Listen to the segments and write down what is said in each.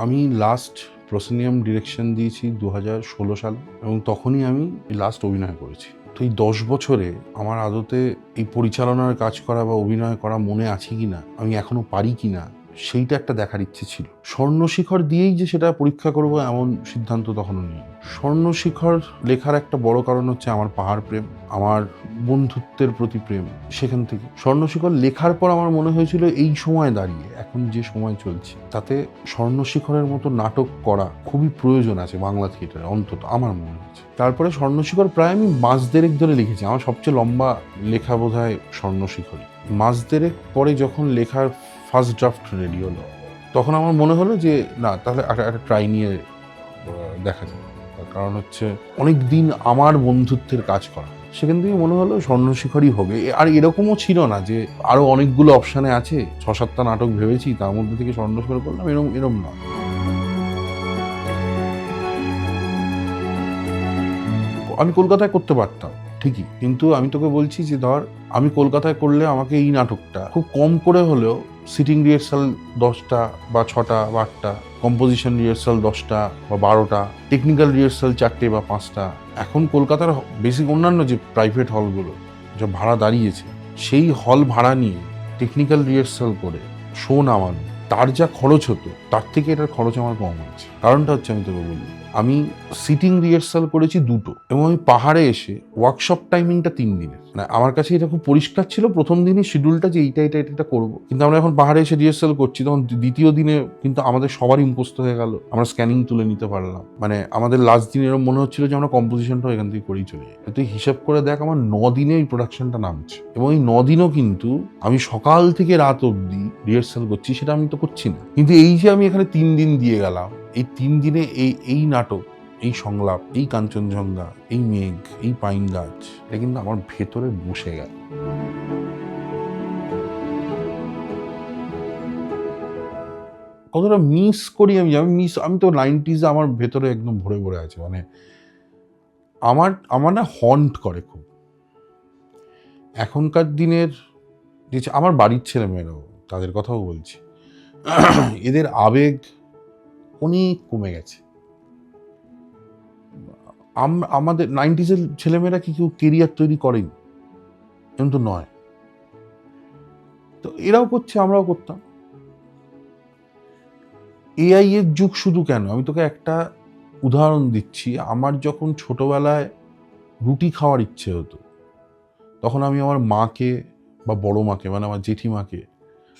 আমি last proscenium direction দিয়েছি 2016 সালে এবং তখনই আমি লাস্ট অভিনয় করেছি। তো এই 10 বছরে আমার আদতে এই পরিচালনার কাজ করা বা অভিনয় করা মনে আছে কিনা, আমি এখনো পারি কিনা, সেইটা একটা দেখার ইচ্ছে ছিল। স্বর্ণশিখর দিয়েই যে সেটা পরীক্ষা করব এমন সিদ্ধান্ত তখনও নিই। স্বর্ণশিখর লেখার একটা বড় কারণ হচ্ছে আমার পাহাড় প্রেম, আমার বন্ধুত্বের প্রতি প্রেম। সেখান থেকে স্বর্ণশিখর লেখার পর আমার মনে হয়েছিল এই সময় দাঁড়িয়ে, এখন যে সময় চলছে, তাতে স্বর্ণশিখরের মতো নাটক করা খুবই প্রয়োজন আছে বাংলা থিয়েটারে, অন্তত আমার মনে হয়েছে। তারপরে স্বর্ণশিখর প্রায় আমি মাস দেড়েক ধরে লিখেছি। আমার সবচেয়ে লম্বা লেখা বোধ হয় স্বর্ণশিখরই। মাস দেড়েক পরে যখন লেখার ফার্স্ট ড্রাফট রেডি হলো, তখন আমার মনে হলো যে না, তাহলে একটা ট্রাই নিয়ে দেখা যায়। তার কারণ হচ্ছে অনেক দিন আমার বন্ধুত্বের কাজ করা, সেখান থেকে মনে হলো স্বর্ণশিখরই হবে। আর এরকমও ছিল না যে আরো অনেকগুলো অপশানে আছে, 6-7টা নাটক ভেবেছি, তার মধ্যে থেকে স্বর্ণশিখর করলাম, এরম না। আমি কলকাতায় করতে পারতাম ঠিকই, কিন্তু আমি তোকে বলছি যে ধর আমি কলকাতায় করলে আমাকে এই নাটকটা খুব কম করে হলেও সিটিং রিহার্সাল 10টা বা 6টা বা 8টা, কম্পোজিশন রিহার্সাল 10টা বা 12টা, টেকনিক্যাল রিহার্সাল 4টে বা 5টা। এখন কলকাতার বেসিক অন্যান্য যে প্রাইভেট হলগুলো যা ভাড়া দাঁড়িয়েছে, সেই হল ভাড়া নিয়ে টেকনিক্যাল রিহার্সাল করে শো নামানো, তার যা খরচ হতো তার থেকে এটার খরচ আমার কম হয়েছে। কারণটা হচ্ছে আমি তোকে বলি, আমি সিটিং রিহার্সাল করেছি 2টো, এবং আমি পাহাড়ে এসে ওয়ার্কশপ টাইমিংটা 3 দিনের। মানে আমার কাছে এটা খুব পরিষ্কার ছিল প্রথম দিনই শিডিউলটা, যে এটা করবো। কিন্তু আমরা এখন পাহাড়ে এসে রিহার্সাল করছি, তখন দ্বিতীয় দিনে কিন্তু আমাদের সবারই মুখস্থ হয়ে গেল, আমরা স্ক্যানিং তুলে নিতে পারলাম। মানে আমাদের লাস্ট দিন এরকম মনে হচ্ছিল যে আমরা কম্পোজিশনটাও এখান থেকে করেই চলে যাই। তুই হিসাব করে দেখ, আমার 9 দিনে এই প্রোডাকশনটা নামছে, এবং এই 9 দিনও কিন্তু আমি সকাল থেকে রাত অবধি রিহার্সাল করছি, সেটা আমি তো করছি না। কিন্তু এই যে আমি এখানে 3 দিন দিয়ে গেলাম, এই 3 দিনে এই নাটক, এই সংলাপ, এই কাঞ্চনজঙ্ঘা, এই মেঘ, এই পাইন গাছ, এটা কিন্তু আমার ভেতরে বসে গেল। কতটা মিস করি আমি তো 90s আমার ভেতরে একদম ভরে ভরে আছে। মানে আমার না হন্ট করে খুব। এখনকার দিনের যে আমার বাড়ির ছেলেমেয়েরাও, তাদের কথাও বলছি, এদের আবেগ অনেক কমে গেছে। আমাদের 90s-এর ছেলেমেয়েরা কি কেউ কেরিয়ার তৈরি করেনি? কিন্তু নয়। তো এরাও করছে, আমরাও করতাম। এআই এর যুগ শুধু কেন, আমি তোকে একটা উদাহরণ দিচ্ছি। আমার যখন ছোটবেলায় রুটি খাওয়ার ইচ্ছে হতো, তখন আমি আমার মাকে বা বড় মাকে, মানে আমার জেঠিমাকে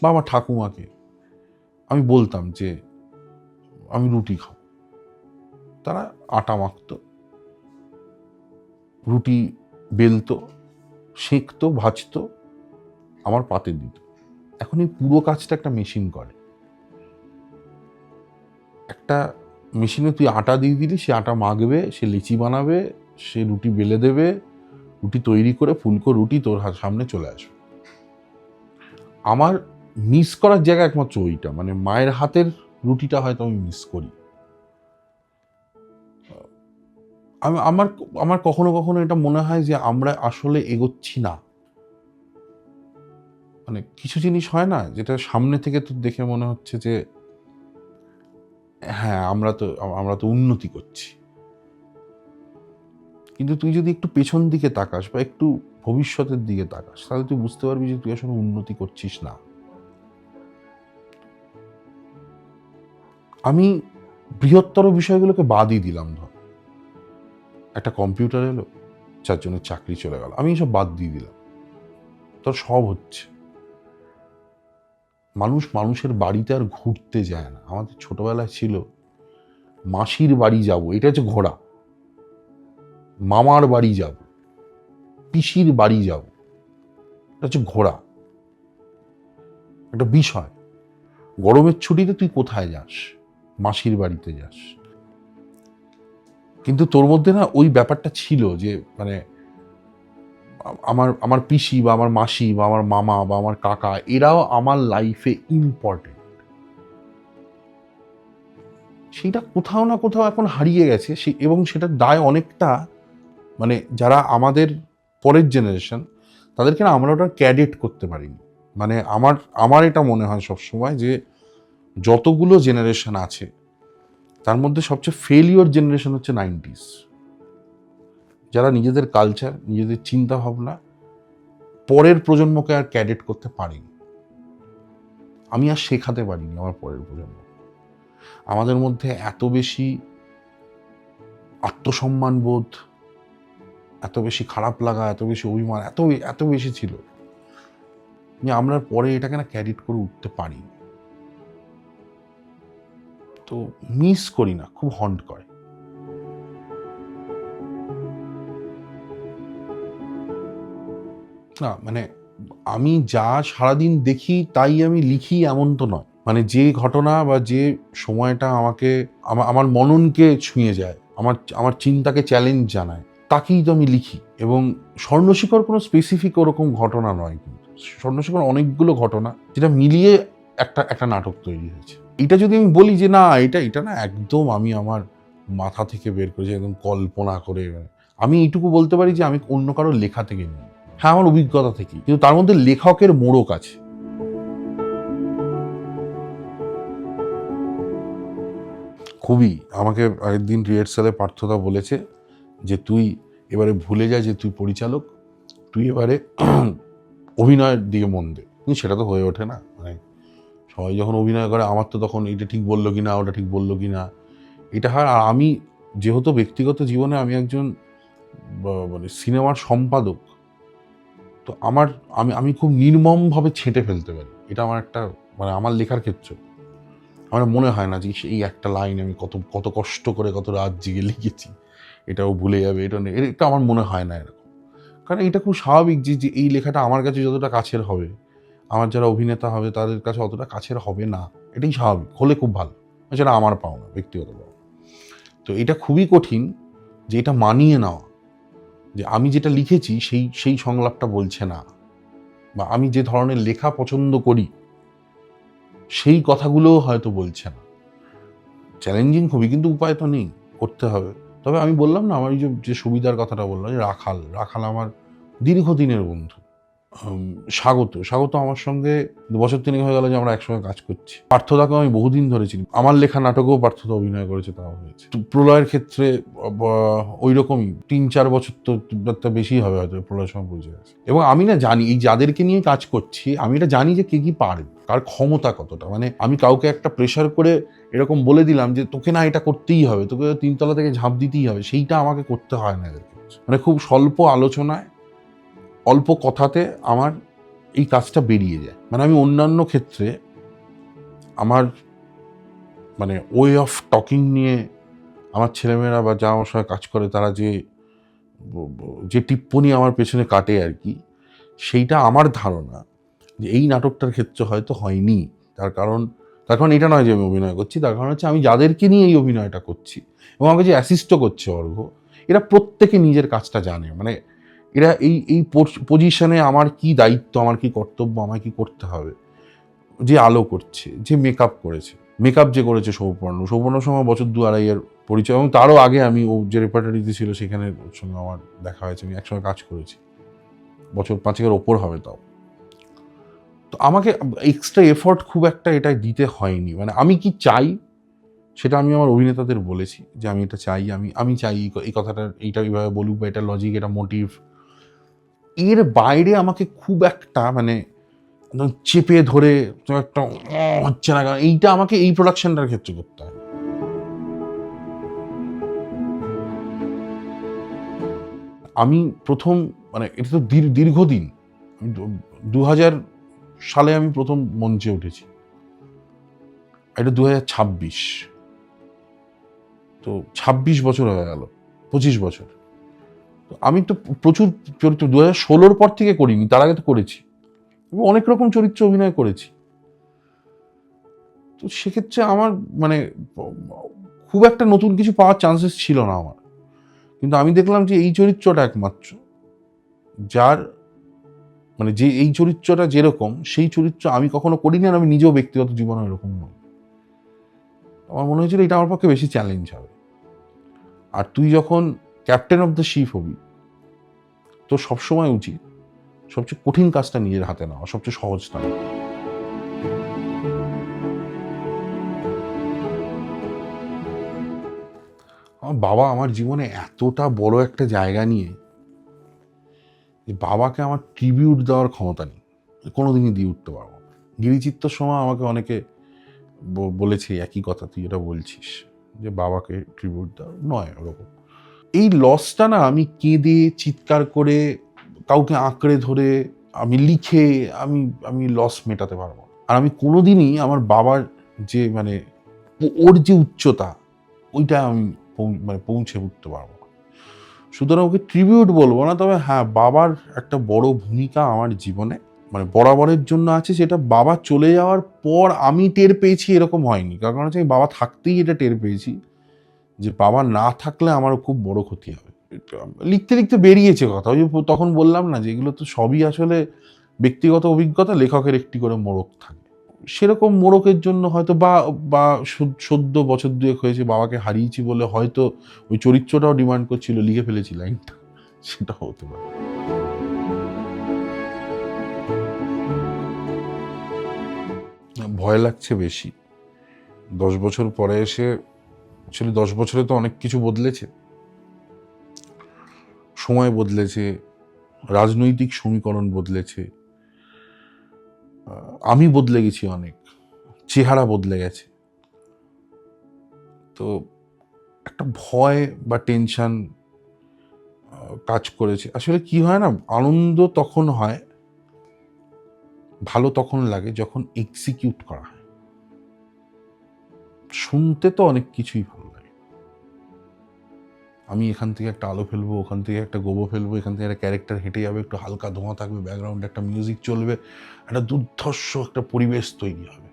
বা আমার ঠাকুমাকে আমি বলতাম যে আমি রুটি খাবো। তারা আটা মাখতো, রুটি বেলতো, সেঁকতো, ভাজতো, আমার পাতে দিত। এখন এই পুরো কাজটা একটা মেশিন করে। একটা মেশিনে তুই আটা দিয়ে দিলি, সে আটা মাখবে, সে লিচি বানাবে, সে রুটি বেলে দেবে, রুটি তৈরি করে ফুলকো রুটি তোর সামনে চলে আসবে। আমার মিস করার জায়গা একমাত্র ওইটা, মানে মায়ের হাতের রুটিটা হয়তো আমি মিস করি। আমার আমার কখনো কখনো এটা মনে হয় যে আমরা আসলে এগোচ্ছি না। মানে কিছু জিনিস হয় না, যেটা সামনে থেকে তো দেখে মনে হচ্ছে যে হ্যাঁ, আমরা তো উন্নতি করছি, কিন্তু তুই যদি একটু পেছন দিকে তাকাস বা একটু ভবিষ্যতের দিকে তাকাস, তাহলে তুই বুঝতে পারবি যে তুই আসলে উন্নতি করছিস না। আমি বৃহত্তর বিষয়গুলোকে বাদই দিলাম। ধর একটা কম্পিউটার এলো, 4 জনের চাকরি চলে গেল, আমি এসব বাদ দিয়ে দিলাম। তোর সব হচ্ছে। মানুষের বাড়িতে আর ঘুরতে যায় না। আমাদের ছোটবেলায় ছিল মাসির বাড়ি যাব, এটা হচ্ছে ঘোরা। মামার বাড়ি যাব, পিসির বাড়ি যাব, এটা হচ্ছে ঘোরা, একটা বিষয়। গরমের ছুটিতে তুই কোথায় যাস? মাসির বাড়িতে যাস। কিন্তু তোর মধ্যে না ওই ব্যাপারটা ছিল যে মানে আমার পিসি বা আমার মাসি বা আমার মামা বা আমার কাকা, এরাও আমার লাইফে ইম্পর্টেন্ট। সেটা কোথাও না কোথাও এখন হারিয়ে গেছে, এবং সেটার দায় অনেকটা মানে যারা আমাদের পরের জেনারেশন, তাদেরকে না আমরা ওটা ক্যাডেট করতে পারিনি। মানে আমার এটা মনে হয় সবসময় যে যতগুলো জেনারেশন আছে তার মধ্যে সবচেয়ে ফেলিওর জেনারেশন হচ্ছে 90s, যারা নিজেদের কালচার, নিজেদের চিন্তা ভাবনা পরের প্রজন্মকে আর ক্যাডেট করতে পারেনি। আমি আর শেখাতে পারিনি আমার পরের প্রজন্ম। আমাদের মধ্যে এত বেশি আত্মসম্মান বোধ, এত বেশি খারাপ লাগা, এত বেশি অভিমান, এত বেশি ছিল যে আমরা পরে এটাকে না ক্যাডেট করে উঠতে পারি। তো মিস করি না, খুব হন্ট করে। না মানে আমি যা সারাদিন দেখি তাই আমি লিখি এমন তো নয়। মানে যে ঘটনা বা যে সময়টা আমাকে আমার মননকে ছুঁয়ে যায়, আমার চিন্তাকে চ্যালেঞ্জ জানায়, তাকেই তো আমি লিখি। এবং স্বর্ণশিখর কোনো স্পেসিফিক ওরকম ঘটনা নয়, কিন্তু স্বর্ণশিখর অনেকগুলো ঘটনা যেটা মিলিয়ে একটা নাটক তৈরি হয়েছে। এটা যদি আমি বলি যে না এটা না একদম আমি আমার মাথা থেকে বের করেছি, একদম কল্পনা করে, আমি এইটুকু বলতে পারি যে আমি অন্য কারোর লেখা থেকে নিই। হ্যাঁ, আমার অভিজ্ঞতা থেকে, কিন্তু তার মধ্যে লেখকের মোড়ক আছে। খুবই আমাকে একদিন রিহার্সালে পার্থদা বলেছে যে তুই এবারে ভুলে যা যে তুই পরিচালক, তুই এবারে অভিনয়ের দিকে মন দে। কিন্তু সেটা তো হয়ে ওঠে না। মানে সবাই যখন অভিনয় করে আমার তো তখন এটা ঠিক বললো কি না, ওটা ঠিক বললো কি না, এটা হয়। আর আমি যেহেতু ব্যক্তিগত জীবনে আমি একজন মানে সিনেমার সম্পাদক, তো আমি খুব নির্মমভাবে ছেঁটে ফেলতে পারি। এটা আমার একটা মানে আমার লেখার ক্ষেত্রে আমার মনে হয় না যে এই একটা লাইন আমি কত কষ্ট করে কত রাত জেগে লিখেছি, এটাও ভুলে যাবে, এটা আমার মনে হয় না এরকম। কারণ এটা খুব স্বাভাবিক যে এই লেখাটা আমার কাছে যতটা কাছের হবে, আমার যারা অভিনেতা হবে তাদের কাছে অতটা কাছের হবে না। এটাই স্বাভাবিক, হলে খুব ভালো, সেটা আমার পাওনা, ব্যক্তিগত পাওনা। তো এটা খুবই কঠিন যে এটা মানিয়ে নেওয়া যে আমি যেটা লিখেছি সেই সংলাপটা বলছে না, বা আমি যে ধরনের লেখা পছন্দ করি সেই কথাগুলোও হয়তো বলছে না। চ্যালেঞ্জিং খুবই, কিন্তু উপায় তো নেই, করতে হবে। তবে আমি বললাম না, আমার এই যে সুবিধার কথাটা বললাম, যে রাখাল আমার দীর্ঘদিনের বন্ধু। স্বাগত আমার সঙ্গে 2 বছর 3 হয়ে গেল যে আমরা একসঙ্গে কাজ করছি। পার্থদাকেও আমি বহুদিন ধরে চিনি, আমার লেখা নাটকেও পার্থদা অভিনয় করেছে, তাও হয়েছে। প্রলয়ের ক্ষেত্রে ওই রকমই 3-4 বছর তো বেশি হবে হয়তো প্রলয়ের সময় পরিচয় আছে। এবং আমি না জানি এই যাদেরকে নিয়ে কাজ করছি, আমি এটা জানি যে কে কি পারবে, কার ক্ষমতা কতটা। মানে আমি কাউকে একটা প্রেশার করে এরকম বলে দিলাম যে তোকে না এটা করতেই হবে, তোকে 3 তলা থেকে ঝাঁপ দিতেই হবে, সেইটা আমাকে করতে হয় না এদেরকে। মানে খুব স্বল্প আলোচনায়, অল্প কথাতে আমার এই কাজটা বেরিয়ে যায়। মানে আমি অন্যান্য ক্ষেত্রে আমার মানে ওয়ে অফ টকিং নিয়ে আমার ছেলেমেয়েরা বা যা আমার সঙ্গে কাজ করে তারা যে টিপ্পনি আমার পেছনে কাটে আর কি, সেইটা আমার ধারণা যে এই নাটকটার ক্ষেত্রে হয়তো হয়নি। তার কারণ এটা নয় যে আমি অভিনয় করছি, তার কারণ হচ্ছে আমি যাদেরকে নিয়ে এই অভিনয়টা করছি এবং আমাকে যে অ্যাসিস্টও করছে অর্ঘ, এরা প্রত্যেকে নিজের কাজটা জানে। মানে এরা এই পজিশনে আমার কি দায়িত্ব, আমার কি কর্তব্য, আমায় কি করতে হবে। যে আলো করছে, যে মেকআপ করেছে, যে করেছে সৌপর্ণ সময় বছর 2-2.5 পরিচয়, এবং তারও আগে আমি ও যে রেপার্টারিতে ছিল সেখানে ওর সঙ্গে আমার দেখা হয়েছে, আমি একসঙ্গে কাজ করেছি, বছর 5-এর ওপর হবে তাও। তো আমাকে এক্সট্রা এফোর্ট খুব একটা এটাই দিতে হয়নি। মানে আমি কি চাই সেটা আমি আমার অভিনেতাদের বলেছি যে আমি এটা চাই, আমি চাই এই কথাটা এইটা এইভাবে বলুক, বা এটা লজিক, এটা মোটিভ। এর বাইরে আমাকে খুব একটা মানে চেপে ধরে একটা হচ্ছে না, কারণ এইটা আমাকে এই প্রোডাকশনটার ক্ষেত্রে করতে হয়। আমি প্রথম মানে এটা তো দীর্ঘদিন, 2000 সালে আমি প্রথম মঞ্চে উঠেছি, এটা 2026, তো 26 বছর হয়ে গেল, 25 বছর। তো আমি তো প্রচুর চরিত্র 2016 পর থেকে করিনি, তার আগে তো করেছি, অনেক রকম চরিত্র অভিনয় করেছি। তো সেক্ষেত্রে আমার মানে খুব একটা নতুন কিছু পাওয়ার চান্সেস ছিল না আমার। কিন্তু আমি দেখলাম যে এই চরিত্রটা একমাত্র যার মানে যে এই চরিত্রটা যেরকম, সেই চরিত্র আমি কখনো করিনি, আর আমি নিজেও ব্যক্তিগত জীবনে এরকম নই। আমার মনে হয়েছিল এটা আমার পক্ষে বেশি চ্যালেঞ্জ হবে। আর তুই যখন ক্যাপ্টেন অফ দ্য শিপ হবি, তো সবসময় উচিত সবচেয়ে কঠিন কাজটা নিজের হাতে নেওয়া, সবচেয়ে সহজটা নেওয়া। আমার বাবা আমার জীবনে এতটা বড় একটা জায়গা নিয়ে, যে বাবাকে আমার ট্রিবিউট দেওয়ার ক্ষমতা নেই, কোনোদিনই দিয়ে উঠতে পারবো না। গিরিচিত্তর সময় আমাকে অনেকে বলেছে একই কথা তুই এটা বলছিস, যে বাবাকে ট্রিবিউট দেওয়া নয় ওরকম। এই লসটা না আমি কেঁদে চিৎকার করে, কাউকে আঁকড়ে ধরে, আমি লিখে, আমি আমি লস মেটাতে পারবো না। আর আমি কোনোদিনই আমার বাবার যে মানে ওর যে উচ্চতা, ওইটা আমি মানে পৌঁছে উঠতে পারবো না। সুতরাং ওকে ট্রিবিউট বলবো না, তবে হ্যাঁ বাবার একটা বড় ভূমিকা আমার জীবনে মানে বরাবরের জন্য আছে। সেটা বাবা চলে যাওয়ার পর আমি টের পেয়েছি এরকম হয়নি, কারণ হচ্ছে আমি বাবা থাকতেই এটা টের পেয়েছি যে বাবা না থাকলে আমার খুব বড় ক্ষতি হবে। লিখতে লিখতে বেরিয়েছে কথা, ওই যে তখন বললাম না যে এগুলো তো সবই আসলে ব্যক্তিগত অভিজ্ঞতা, লেখকের একটি করে মোড়ক থাকে। সেরকম মোড়কের জন্য হয়তো বা বা সদ্য বছর দুয়েক হয়েছে বাবাকে হারিয়েছি বলে হয়তো ওই চরিত্রটাও ডিমান্ড করছিল, লিখে ফেলেছি লাইনটা, সেটা হতে পারে। ভয় লাগছে বেশি 10 বছর পরে এসে। আসলে 10 বছরে তো অনেক কিছু বদলেছে, সময় বদলেছে, রাজনৈতিক সমীকরণ বদলেছে, আমি বদলে গেছি অনেক, চেহারা বদলে গেছে। তো একটা ভয় বা টেনশন কাজ করেছে। আসলে কি হয় না, আনন্দ তখন হয়, ভালো তখন লাগে যখন এক্সিকিউট করা হয়। শুনতে তো অনেক কিছুই ভালো লাগে, আমি এখান থেকে একটা আলো ফেলবো, ওখান থেকে একটা গোবর ফেলবো, এখান থেকে একটা ক্যারেক্টার হেঁটে যাবে, একটু হালকা ধোঁয়া থাকবে, ব্যাকগ্রাউন্ডে একটা মিউজিক চলবে, একটা দুর্ধর্ষ একটা পরিবেশ তৈরি হবে।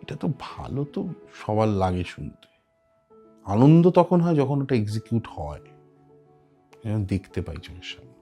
এটা তো ভালো, তো সবার লাগে শুনতে। আনন্দ তখন হয় যখন ওটা এক্সিকিউট হয়, দেখতে পাই চোখের সামনে।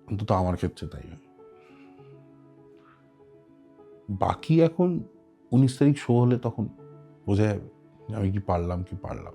অন্তত আমার ক্ষেত্রে তাই হয়। বাকি এখন 19 তারিখ শো হলে তখন বোঝা যাবে আমি কি পারলাম কি পারলাম।